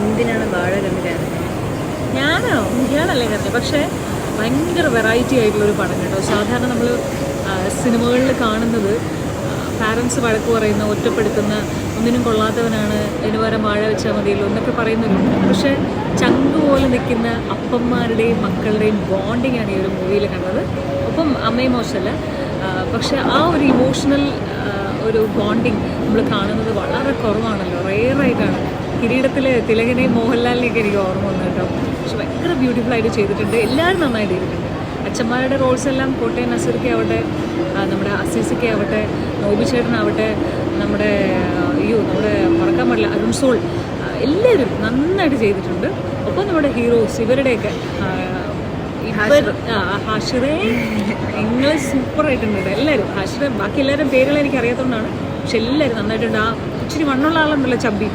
എന്തിനാണ് വാഴ കണ്ടിട്ട്? ഞാനല്ലേ കണ്ടത്. പക്ഷേ ഭയങ്കര വെറൈറ്റി ആയിട്ടുള്ളൊരു പടം കേട്ടോ. സാധാരണ നമ്മൾ സിനിമകളിൽ കാണുന്നത് പാരൻസ് വഴക്ക് പറയുന്ന, ഒറ്റപ്പെടുത്തുന്ന, ഒന്നിനും കൊള്ളാത്തവനാണ്, അതിന് പകരം വാഴ വെച്ചാൽ മതിയല്ലോ എന്നൊക്കെ പറയുന്നവരുണ്ട്. പക്ഷേ ചങ്ക് പോലെ നിൽക്കുന്ന അപ്പന്മാരുടെയും മക്കളുടെയും ബോണ്ടിങ് ആണ് ഈ ഒരു മൂവിയിൽ കണ്ടത്. ഒപ്പം അമ്മയും മോശമല്ല, പക്ഷേ ആ ഒരു ഇമോഷണൽ ഒരു ബോണ്ടിങ് നമ്മൾ കാണുന്നത് വളരെ കുറവാണല്ലോ, റെയറായിട്ടാണ്. കിരീടത്തിൽ തിലകനെയും മോഹൻലാലിനെയൊക്കെ എനിക്ക് ഓർമ്മ വന്നു കേട്ടോ. പക്ഷെ ഭയങ്കര ബ്യൂട്ടിഫുൾ ആയിട്ട് ചെയ്തിട്ടുണ്ട്. എല്ലാവരും നന്നായിട്ട് ചെയ്തിട്ടുണ്ട്. അച്ഛന്മാരുടെ റോൾസ് എല്ലാം കോട്ടയം നസീർക്ക് ആവട്ടെ, നമ്മുടെ അസീസൊക്കെ ആവട്ടെ, നോബി ചേട്ടനാവട്ടെ, നമ്മുടെ മറക്കാൻ പാടില്ല അരുൺ സോൾ, എല്ലാവരും നന്നായിട്ട് ചെയ്തിട്ടുണ്ട്. ഒപ്പം നമ്മുടെ ഹീറോസ് ഇവരുടെയൊക്കെ ഹാഷിറെ നിങ്ങൾ സൂപ്പറായിട്ടുണ്ട് എല്ലാവരും. ഹാഷിറെ ബാക്കി എല്ലാവരും പേരുകൾ എനിക്ക് അറിയാത്തതുകൊണ്ടാണ്. പക്ഷെ എല്ലാവരും നന്നായിട്ടുണ്ട്. ആ ഇച്ചിരി മണ്ണുള്ള ആളുണ്ടല്ലോ, ചബ്ബി,